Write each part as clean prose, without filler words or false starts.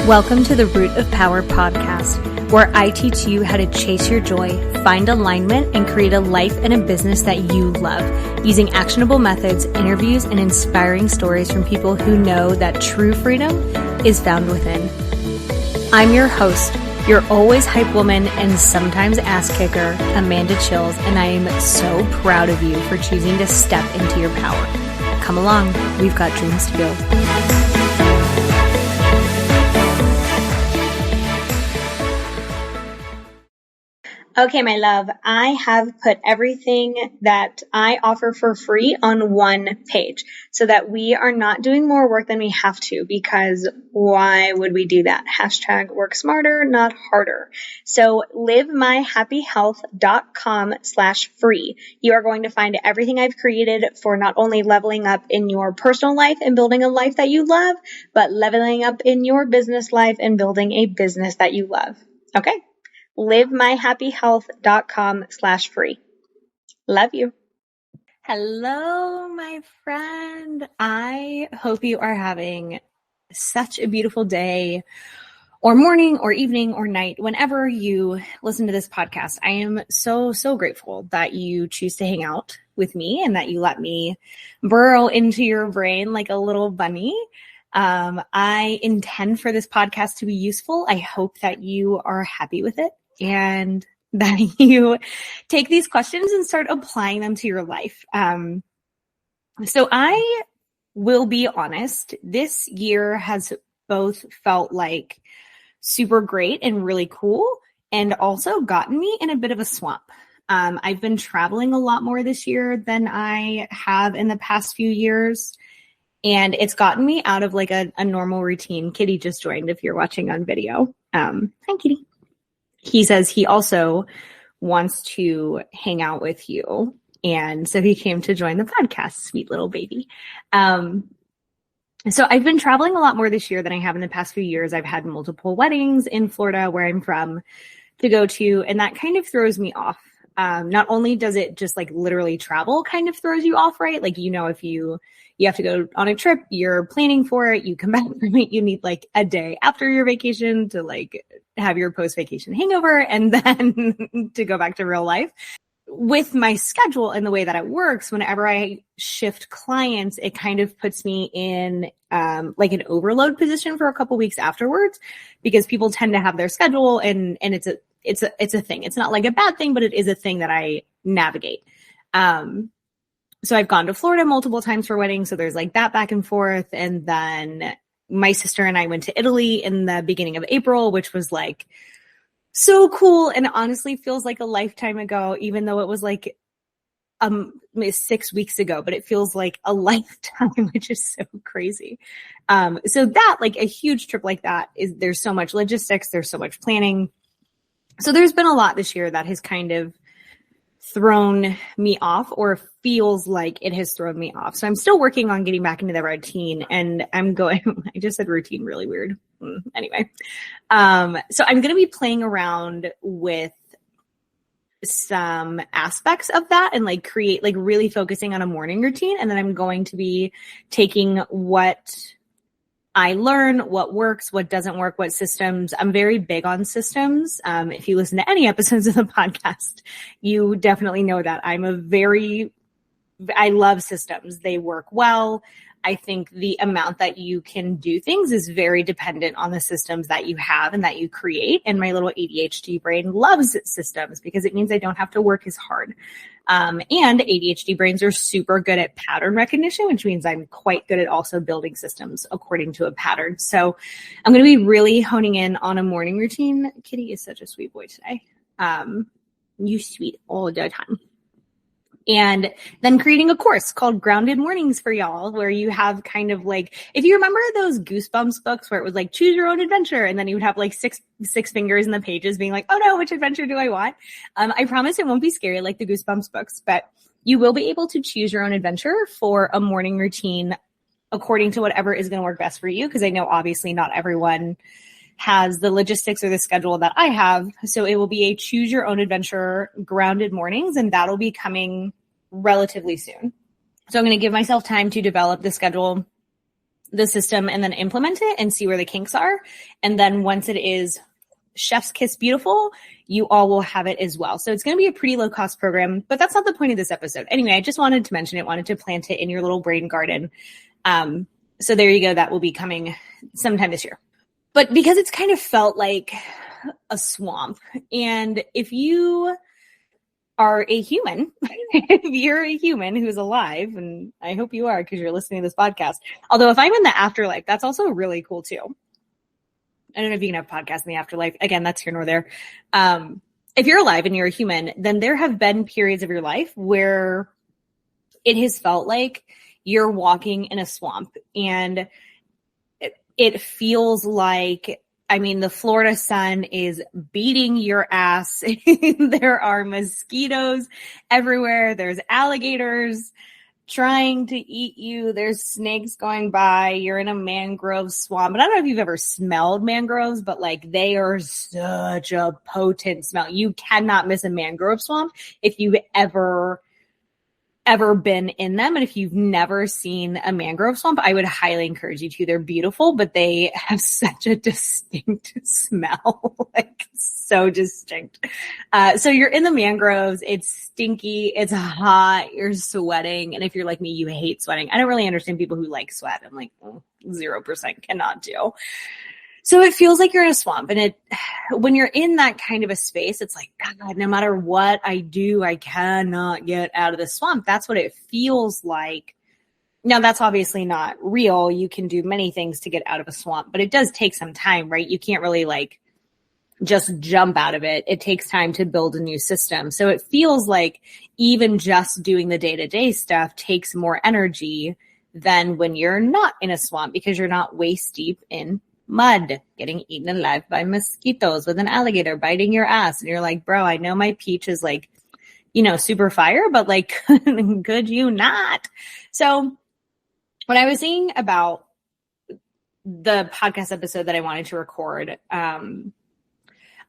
Welcome to the Root of Power podcast, where I teach you how to chase your joy, find alignment, and create a life and a business that you love, using actionable methods, interviews, and inspiring stories from people who know that true freedom is found within. I'm your host, your always hype woman and sometimes ass kicker, Amanda Chills, and I am so proud of you for choosing to step into your power. Come along, we've got dreams to build. Okay, my love, I have put everything that I offer for free on one page so that we are not doing more work than we have to, because why would we do that? Hashtag work smarter, not harder. So livemyhappyhealth.com/free. You are going to find everything I've created for not only leveling up in your personal life and building a life that you love, but leveling up in your business life and building a business that you love. Okay? livemyhappyhealth.com/free. Love you. Hello, my friend. I hope you are having such a beautiful day or morning or evening or night whenever you listen to this podcast. I am so grateful that you choose to hang out with me and that you let me burrow into your brain like a little bunny. I intend for this podcast to be useful. I hope that you are happy with it and that you take these questions and start applying them to your life. So I will be honest, this year has both felt like super great and really cool, and also gotten me in a bit of a swamp. I've been traveling a lot more this year than I have in the past few years. And it's gotten me out of like a normal routine. Kitty just joined if you're watching on video. Hi, Kitty. He says he also wants to hang out with you. And so he came to join the podcast, sweet little baby. So I've been traveling a lot more this year than I have in the past few years. I've had multiple weddings in Florida, where I'm from, to go to, and that kind of throws me off. Not only does it just like literally travel kind of throws you off, right? Like, you know, if you have to go on a trip, you're planning for it, you come back from it, you need like a day after your vacation to like have your post-vacation hangover and then to go back to real life. With my schedule and the way that it works, whenever I shift clients, it kind of puts me in like an overload position for a couple weeks afterwards, because people tend to have their schedule and it's a thing. It's not like a bad thing, but it is a thing that I navigate. So I've gone to Florida multiple times for weddings. So there's like that back and forth. And then my sister and I went to Italy in the beginning of April, which was like so cool. And honestly feels like a lifetime ago, even though it was like 6 weeks ago, but it feels like a lifetime, which is so crazy. So that, like a huge trip like that, there's so much logistics, there's so much planning. So there's been a lot this year that has kind of thrown me off, or feels like it has thrown me off. So I'm still working on getting back into the routine, and I just said routine really weird. Anyway. So I'm going to be playing around with some aspects of that and like create, like really focusing on a morning routine. And then I'm going to be taking what I learn, what works, what doesn't work, what systems. I'm very big on systems. If you listen to any episodes of the podcast, you definitely know that I love systems. They work well. I think the amount that you can do things is very dependent on the systems that you have and that you create. And my little ADHD brain loves systems because it means I don't have to work as hard. And ADHD brains are super good at pattern recognition, which means I'm quite good at also building systems according to a pattern. So I'm going to be really honing in on a morning routine. Kitty is such a sweet boy today. You sweet all the time. And then creating a course called Grounded Mornings for y'all, where you have kind of like, if you remember those Goosebumps books where it was like, choose your own adventure. And then you would have like six fingers in the pages being like, oh no, which adventure do I want? I promise it won't be scary like the Goosebumps books, but you will be able to choose your own adventure for a morning routine according to whatever is going to work best for you. Because I know obviously not everyone has the logistics or the schedule that I have. So it will be a choose your own adventure Grounded Mornings, and that'll be coming relatively soon. So I'm going to give myself time to develop the schedule the system and then implement it and see where the kinks are. And then once it is chef's kiss beautiful, you all will have it as well. So it's going to be a pretty low cost program, but that's not the point of this episode. Anyway, I just wanted to mention it, wanted to plant it in your little brain garden. So there you go. That will be coming sometime this year. But because it's kind of felt like a swamp, and if you are a human, if you're a human who's alive, and I hope you are because you're listening to this podcast. Although if I'm in the afterlife, that's also really cool too. I don't know if you can have podcasts in the afterlife. Again, that's here nor there. If you're alive and you're a human, then there have been periods of your life where it has felt like you're walking in a swamp, and it feels like, I mean, the Florida sun is beating your ass. There are mosquitoes everywhere. There's alligators trying to eat you. There's snakes going by. You're in a mangrove swamp. And I don't know if you've ever smelled mangroves, but like they are such a potent smell. You cannot miss a mangrove swamp if you've ever been in them. And if you've never seen a mangrove swamp, I would highly encourage you to. They're beautiful, but they have such a distinct smell, like so distinct. So you're in the mangroves. It's stinky. It's hot. You're sweating. And if you're like me, you hate sweating. I don't really understand people who like sweat. I'm like, 0% cannot do. So it feels like you're in a swamp, and when you're in that kind of a space, it's like, God, no matter what I do, I cannot get out of the swamp. That's what it feels like. Now, that's obviously not real. You can do many things to get out of a swamp, but it does take some time, right? You can't really like just jump out of it. It takes time to build a new system. So it feels like even just doing the day-to-day stuff takes more energy than when you're not in a swamp, because you're not waist deep in mud, getting eaten alive by mosquitoes with an alligator biting your ass. And you're like, bro, I know my peach is like, super fire, but like, could you not? So when I was thinking about the podcast episode that I wanted to record,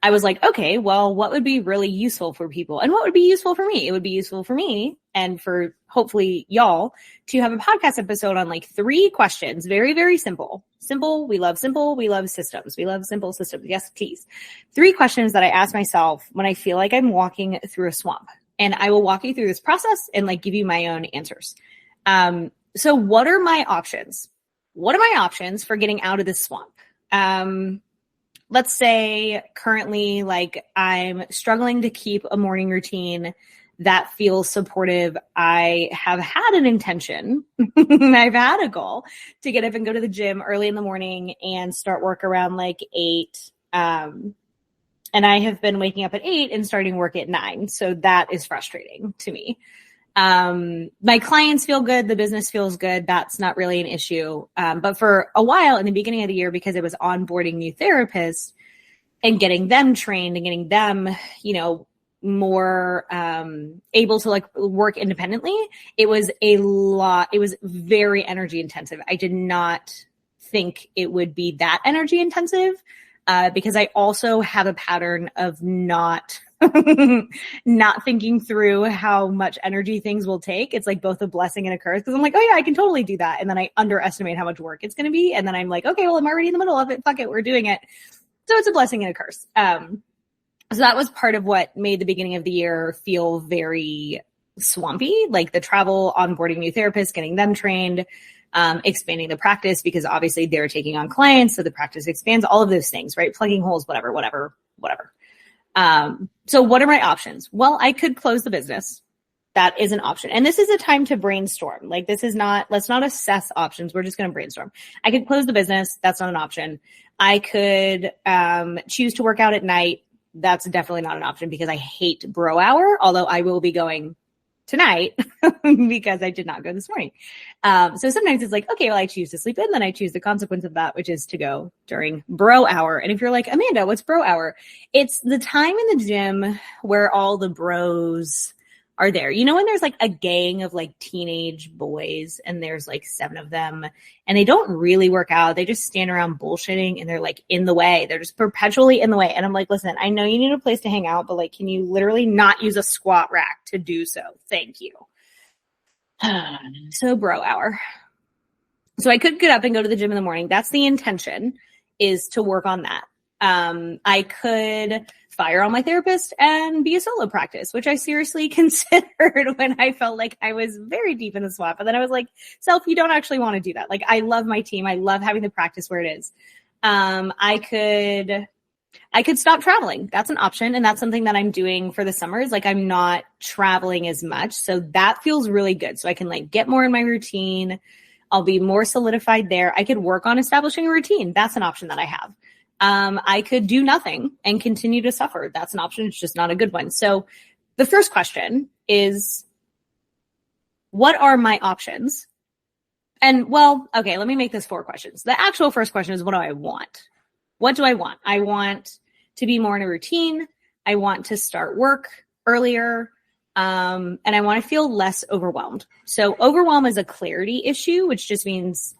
I was like, okay, well, what would be really useful for people? And what would be useful for me? It would be useful for me and for hopefully y'all to have a podcast episode on like 3 questions. Very, very simple. Simple. We love simple. We love systems. We love simple systems. Yes, please. 3 questions that I ask myself when I feel like I'm walking through a swamp. And I will walk you through this process and like give you my own answers. So what are my options? What are my options for getting out of this swamp? Let's say currently, like, I'm struggling to keep a morning routine that feels supportive. I have had an intention, I've had a goal to get up and go to the gym early in the morning and start work around like 8. And I have been waking up at 8 and starting work at 9. So that is frustrating to me. My clients feel good. The business feels good. That's not really an issue. But for a while in the beginning of the year, because it was onboarding new therapists and getting them trained and getting them, more, able to like work independently, it was a lot. It was very energy intensive. I did not think it would be that energy intensive, because I also have a pattern of not thinking through how much energy things will take. It's like both a blessing and a curse, because I'm like, oh yeah, I can totally do that. And then I underestimate how much work it's going to be. And then I'm like, okay, well, I'm already in the middle of it. Fuck it. We're doing it. So it's a blessing and a curse. So that was part of what made the beginning of the year feel very swampy, like the travel, onboarding new therapists, getting them trained, expanding the practice, because obviously they're taking on clients. So the practice expands, all of those things, right? Plugging holes, whatever. So what are my options? Well, I could close the business. That is an option. And this is a time to brainstorm. Like, this is not, let's not assess options. We're just going to brainstorm. I could close the business. That's not an option. I could choose to work out at night. That's definitely not an option, because I hate bro hour, although I will be going tonight because I did not go this morning. So sometimes it's like, okay, well, I choose to sleep in, then I choose the consequence of that, which is to go during bro hour. And if you're like, Amanda, what's bro hour? It's the time in the gym where all the bros are there. You know, when there's like a gang of like teenage boys and there's like 7 of them and they don't really work out. They just stand around bullshitting and they're like in the way. They're just perpetually in the way. And I'm like, listen, I know you need a place to hang out, but like, can you literally not use a squat rack to do so? Thank you. So bro hour. So I could get up and go to the gym in the morning. That's the intention, is to work on that. I could fire on my therapist and be a solo practice, which I seriously considered when I felt like I was very deep in the swamp. And then I was like, self, you don't actually want to do that. Like, I love my team. I love having the practice where it is. I could stop traveling. That's an option. And that's something that I'm doing for the summers. Like, I'm not traveling as much. So that feels really good. So I can like get more in my routine. I'll be more solidified there. I could work on establishing a routine. That's an option that I have. I could do nothing and continue to suffer. That's an option. It's just not a good one. So the first question is, what are my options? And well, okay, let me make this 4 questions. The actual first question is, what do I want? What do I want? I want to be more in a routine. I want to start work earlier. And I want to feel less overwhelmed. So overwhelm is a clarity issue, which just means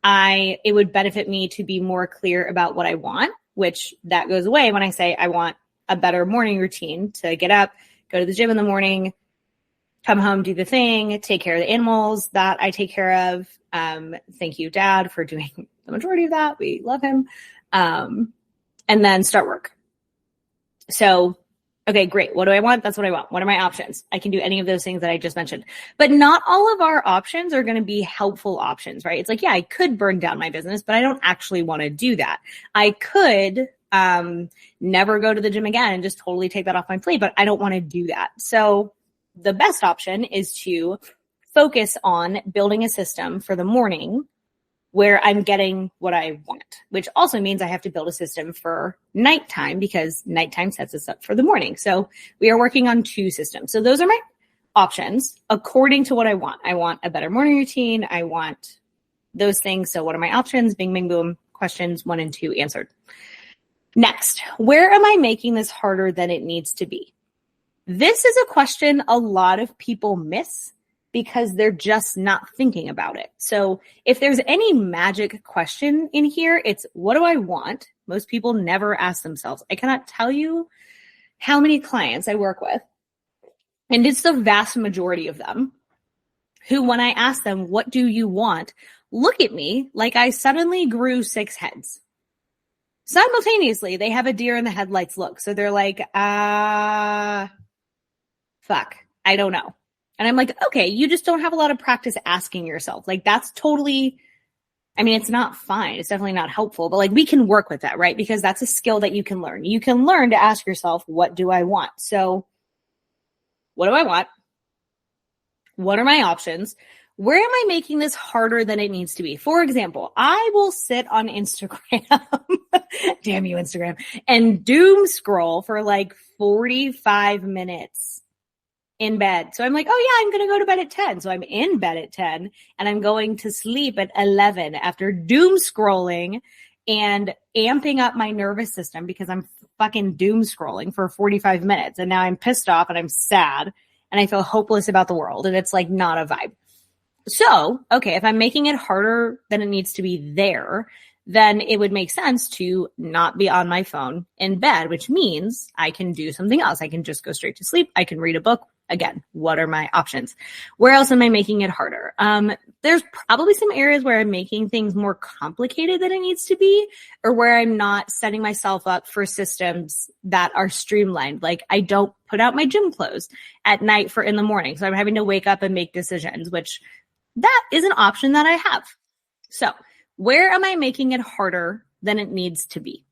it would benefit me to be more clear about what I want, which that goes away when I say I want a better morning routine to get up, go to the gym in the morning, come home, do the thing, take care of the animals that I take care of. Thank you, Dad, for doing the majority of that. We love him. And then start work. So, okay, great. What do I want? That's what I want. What are my options? I can do any of those things that I just mentioned. But not all of our options are going to be helpful options, right? It's like, yeah, I could burn down my business, but I don't actually want to do that. I could never go to the gym again and just totally take that off my plate, but I don't want to do that. So the best option is to focus on building a system for the morning where I'm getting what I want, which also means I have to build a system for nighttime because nighttime sets us up for the morning. So we are working on 2 systems. So those are my options according to what I want. I want a better morning routine. I want those things. So what are my options? Bing, bing, boom. Questions 1 and 2 answered. Next, where am I making this harder than it needs to be? This is a question a lot of people miss because they're just not thinking about it. So if there's any magic question in here, it's what do I want? Most people never ask themselves. I cannot tell you how many clients I work with, and it's the vast majority of them, who when I ask them, what do you want? Look at me like I suddenly grew 6 heads. Simultaneously, they have a deer in the headlights look. So they're like, fuck, I don't know. And I'm like, okay, you just don't have a lot of practice asking yourself. Like, that's totally, I mean, it's not fine. It's definitely not helpful, but like, we can work with that, right? Because that's a skill that you can learn. You can learn to ask yourself, what do I want? So what do I want? What are my options? Where am I making this harder than it needs to be? For example, I will sit on Instagram, damn you, Instagram, and doom scroll for like 45 minutes in bed. So I'm like, oh yeah, I'm going to go to bed at 10. So I'm in bed at 10 and I'm going to sleep at 11 after doom scrolling and amping up my nervous system because I'm fucking doom scrolling for 45 minutes. And now I'm pissed off and I'm sad and I feel hopeless about the world. And it's like not a vibe. So, okay, if I'm making it harder than it needs to be there, then it would make sense to not be on my phone in bed, which means I can do something else. I can just go straight to sleep. I can read a book. Again, what are my options? Where else am I making it harder? There's probably some areas where I'm making things more complicated than it needs to be, or where I'm not setting myself up for systems that are streamlined. Like I don't put out my gym clothes at night for in the morning. So I'm having to wake up and make decisions, which that is an option that I have. So where am I making it harder than it needs to be?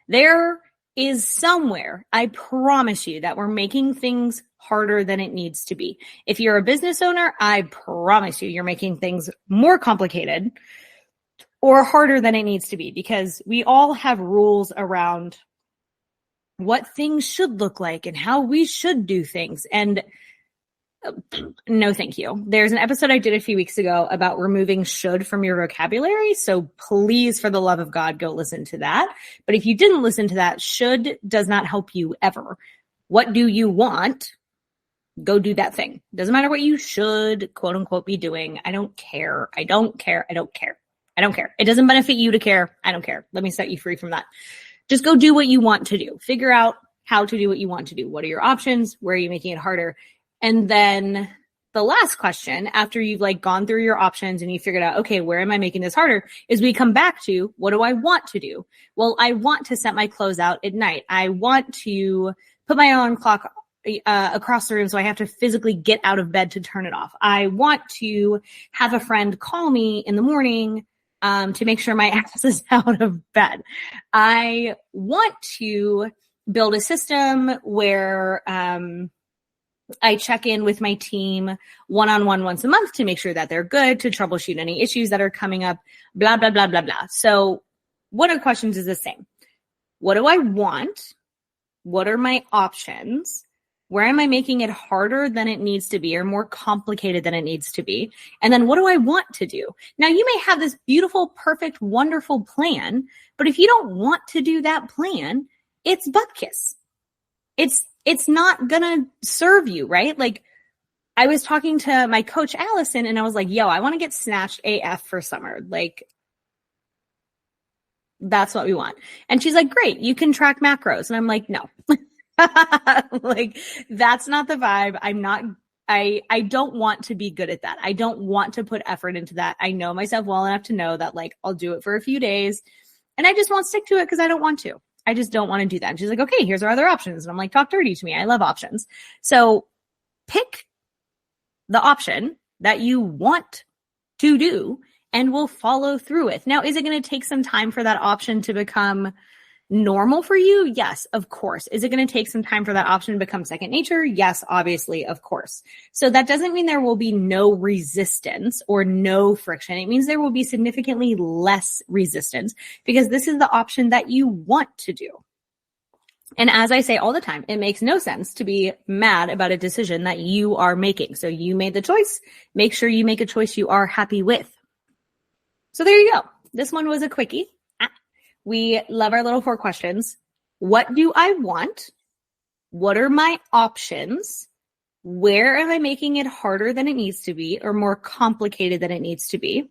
There is somewhere, I promise you, that we're making things harder than it needs to be. If you're a business owner, I promise you, you're making things more complicated or harder than it needs to be, because we all have rules around what things should look like and how we should do things. And no, thank you. There's an episode I did a few weeks ago about removing should from your vocabulary. So please, for the love of God, go listen to that. But if you didn't listen to that, should does not help you ever. What do you want? Go do that thing. Doesn't matter what you should, quote unquote, be doing. I don't care. I don't care. I don't care. I don't care. It doesn't benefit you to care. I don't care. Let me set you free from that. Just go do what you want to do. Figure out how to do what you want to do. What are your options? Where are you making it harder? And then the last question, after you've like gone through your options and you figured out, okay, where am I making this harder? Is we come back to, what do I want to do? Well, I want to set my clothes out at night. I want to put my alarm clock across the room so I have to physically get out of bed to turn it off. I want to have a friend call me in the morning to make sure my ass is out of bed. I want to build a system where I check in with my team one-on-one once a month to make sure that they're good, to troubleshoot any issues that are coming up, blah, blah, blah, blah, blah. So one of the questions is the same. What do I want? What are my options? Where am I making it harder than it needs to be or more complicated than it needs to be? And then what do I want to do? Now, you may have this beautiful, perfect, wonderful plan, but if you don't want to do that plan, it's butt kiss. It's not gonna serve you, right? Like, I was talking to my coach, Allison, and I was like, yo, I want to get snatched AF for summer. Like, that's what we want. And she's like, great, you can track macros. And I'm like, no. Like, that's not the vibe. I don't want to be good at that. I don't want to put effort into that. I know myself well enough to know that, like, I'll do it for a few days and I just won't stick to it because I don't want to. I just don't want to do that. And she's like, okay, here's our other options. And I'm like, talk dirty to me. I love options. So pick the option that you want to do and we'll follow through with. Now, is it going to take some time for that option to become normal for you? Yes, of course. Is it going to take some time for that option to become second nature? Yes, obviously, of course. So that doesn't mean there will be no resistance or no friction. It means there will be significantly less resistance because this is the option that you want to do. And as I say all the time, it makes no sense to be mad about a decision that you are making. So you made the choice. Make sure you make a choice you are happy with. So there you go. This one was a quickie. We love our little 4 questions. What do I want? What are my options? Where am I making it harder than it needs to be or more complicated than it needs to be?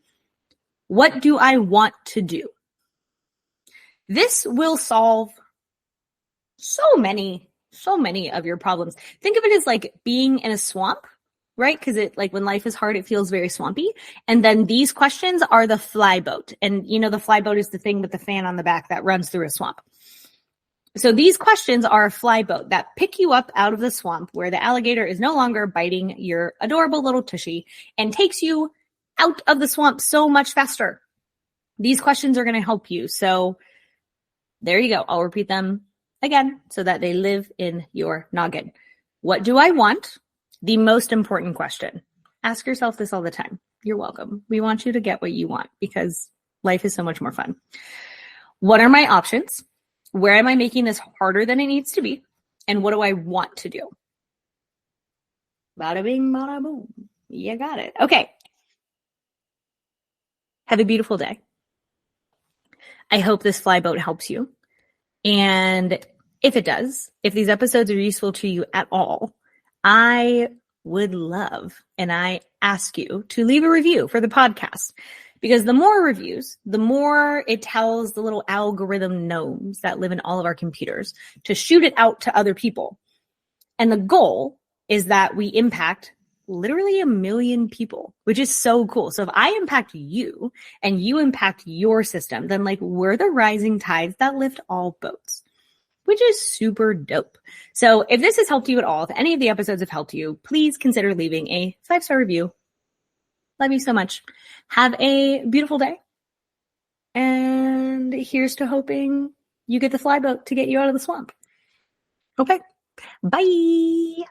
What do I want to do? This will solve so many of your problems. Think of it as like being in a swamp, right? Because it, like, when life is hard, it feels very swampy. And then these questions are the fly boat. And you know, the fly boat is the thing with the fan on the back that runs through a swamp. So these questions are a fly boat that pick you up out of the swamp where the alligator is no longer biting your adorable little tushy and takes you out of the swamp so much faster. These questions are going to help you. So there you go. I'll repeat them again so that they live in your noggin. What do I want? The most important question. Ask yourself this all the time. You're welcome. We want you to get what you want because life is so much more fun. What are my options? Where am I making this harder than it needs to be? And what do I want to do? Bada bing, bada boom. You got it. Okay. Have a beautiful day. I hope this fly boat helps you. And if it does, if these episodes are useful to you at all, I would love, and I ask you to leave a review for the podcast, because the more reviews, the more it tells the little algorithm gnomes that live in all of our computers to shoot it out to other people. And the goal is that we impact literally 1 million people, which is so cool. So if I impact you and you impact your system, then like we're the rising tides that lift all boats, which is super dope. So if this has helped you at all, if any of the episodes have helped you, please consider leaving a 5-star review. Love you so much. Have a beautiful day. And here's to hoping you get the fly boat to get you out of the swamp. Okay. Bye.